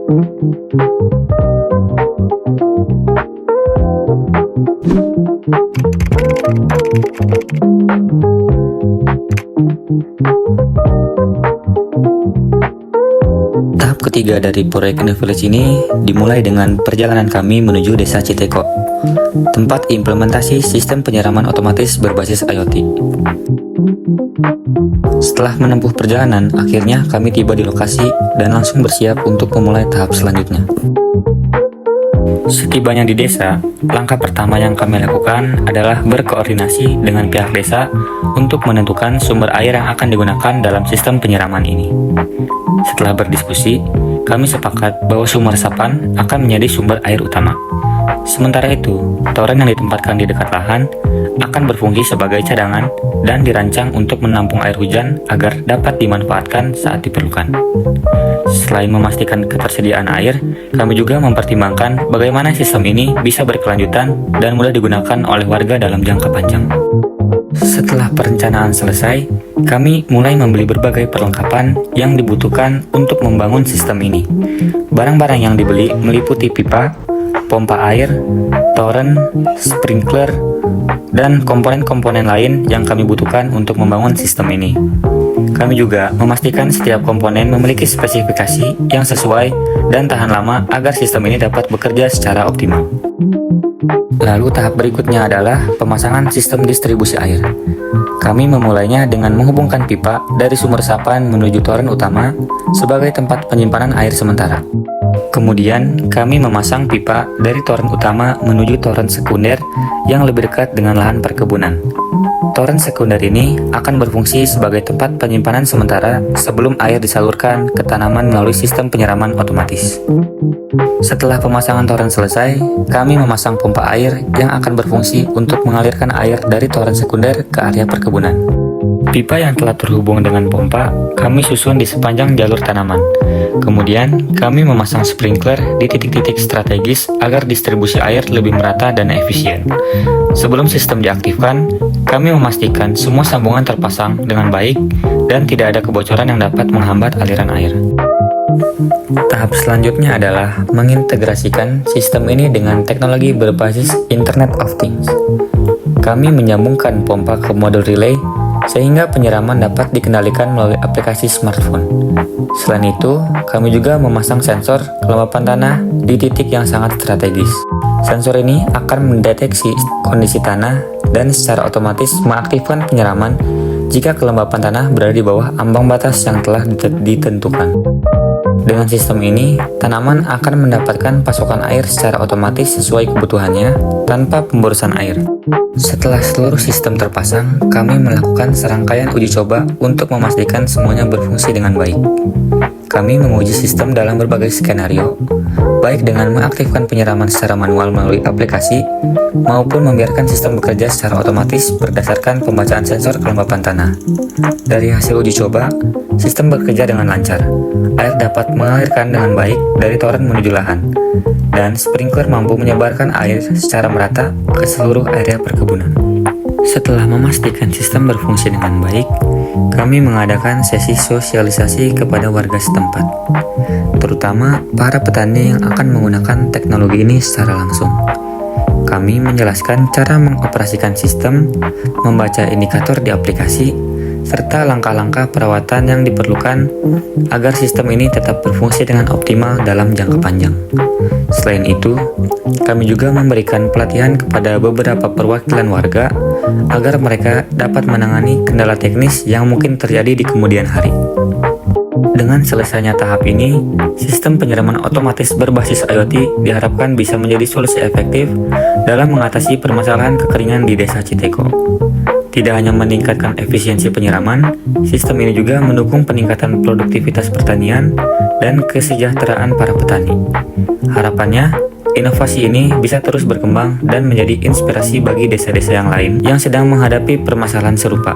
Tahap ketiga dari proyek InnoVillage ini dimulai dengan perjalanan kami menuju Desa Citeko, tempat implementasi sistem penyiraman otomatis berbasis IoT. Setelah menempuh perjalanan, akhirnya kami tiba di lokasi dan langsung bersiap untuk memulai tahap selanjutnya. Setibanya di desa, langkah pertama yang kami lakukan adalah berkoordinasi dengan pihak desa untuk menentukan sumber air yang akan digunakan dalam sistem penyiraman ini. Setelah berdiskusi, kami sepakat bahwa sumur resapan akan menjadi sumber air utama. Sementara itu, toren yang ditempatkan di dekat lahan akan berfungsi sebagai cadangan dan dirancang untuk menampung air hujan agar dapat dimanfaatkan saat diperlukan. Selain memastikan ketersediaan air, kami juga mempertimbangkan bagaimana sistem ini bisa berkelanjutan dan mudah digunakan oleh warga dalam jangka panjang. Setelah perencanaan selesai, kami mulai membeli berbagai perlengkapan yang dibutuhkan untuk membangun sistem ini. Barang-barang yang dibeli meliputi pipa, pompa air, toren, sprinkler, dan komponen-komponen lain yang kami butuhkan untuk membangun sistem ini. Kami juga memastikan setiap komponen memiliki spesifikasi yang sesuai dan tahan lama agar sistem ini dapat bekerja secara optimal. Lalu tahap berikutnya adalah pemasangan sistem distribusi air. Kami memulainya dengan menghubungkan pipa dari sumur resapan menuju toren utama sebagai tempat penyimpanan air sementara. Kemudian, kami memasang pipa dari toren utama menuju toren sekunder yang lebih dekat dengan lahan perkebunan. Toren sekunder ini akan berfungsi sebagai tempat penyimpanan sementara sebelum air disalurkan ke tanaman melalui sistem penyiraman otomatis. Setelah pemasangan toren selesai, kami memasang pompa air yang akan berfungsi untuk mengalirkan air dari toren sekunder ke area perkebunan. Pipa yang telah terhubung dengan pompa, kami susun di sepanjang jalur tanaman. Kemudian, kami memasang sprinkler di titik-titik strategis agar distribusi air lebih merata dan efisien. Sebelum sistem diaktifkan, kami memastikan semua sambungan terpasang dengan baik dan tidak ada kebocoran yang dapat menghambat aliran air. Tahap selanjutnya adalah mengintegrasikan sistem ini dengan teknologi berbasis Internet of Things. Kami menyambungkan pompa ke modul relay sehingga penyiraman dapat dikendalikan melalui aplikasi smartphone. Selain itu, kami juga memasang sensor kelembapan tanah di titik yang sangat strategis. Sensor ini akan mendeteksi kondisi tanah dan secara otomatis mengaktifkan penyiraman jika kelembapan tanah berada di bawah ambang batas yang telah ditentukan. Dengan sistem ini, tanaman akan mendapatkan pasokan air secara otomatis sesuai kebutuhannya tanpa pemborosan air. Setelah seluruh sistem terpasang, kami melakukan serangkaian uji coba untuk memastikan semuanya berfungsi dengan baik. Kami menguji sistem dalam berbagai skenario, baik dengan mengaktifkan penyiraman secara manual melalui aplikasi, maupun membiarkan sistem bekerja secara otomatis berdasarkan pembacaan sensor kelembapan tanah. Dari hasil uji coba, sistem bekerja dengan lancar. Air dapat mengalirkan dengan baik dari toren menuju lahan, dan sprinkler mampu menyebarkan air secara merata ke seluruh area perkebunan. Setelah memastikan sistem berfungsi dengan baik, kami mengadakan sesi sosialisasi kepada warga setempat, terutama para petani yang akan menggunakan teknologi ini secara langsung. Kami menjelaskan cara mengoperasikan sistem, membaca indikator di aplikasi, serta langkah-langkah perawatan yang diperlukan agar sistem ini tetap berfungsi dengan optimal dalam jangka panjang. Selain itu, kami juga memberikan pelatihan kepada beberapa perwakilan warga agar mereka dapat menangani kendala teknis yang mungkin terjadi di kemudian hari. Dengan selesainya tahap ini, sistem penyiraman otomatis berbasis IoT diharapkan bisa menjadi solusi efektif dalam mengatasi permasalahan kekeringan di Desa Citeko. Tidak hanya meningkatkan efisiensi penyiraman, sistem ini juga mendukung peningkatan produktivitas pertanian dan kesejahteraan para petani. Harapannya, inovasi ini bisa terus berkembang dan menjadi inspirasi bagi desa-desa yang lain yang sedang menghadapi permasalahan serupa.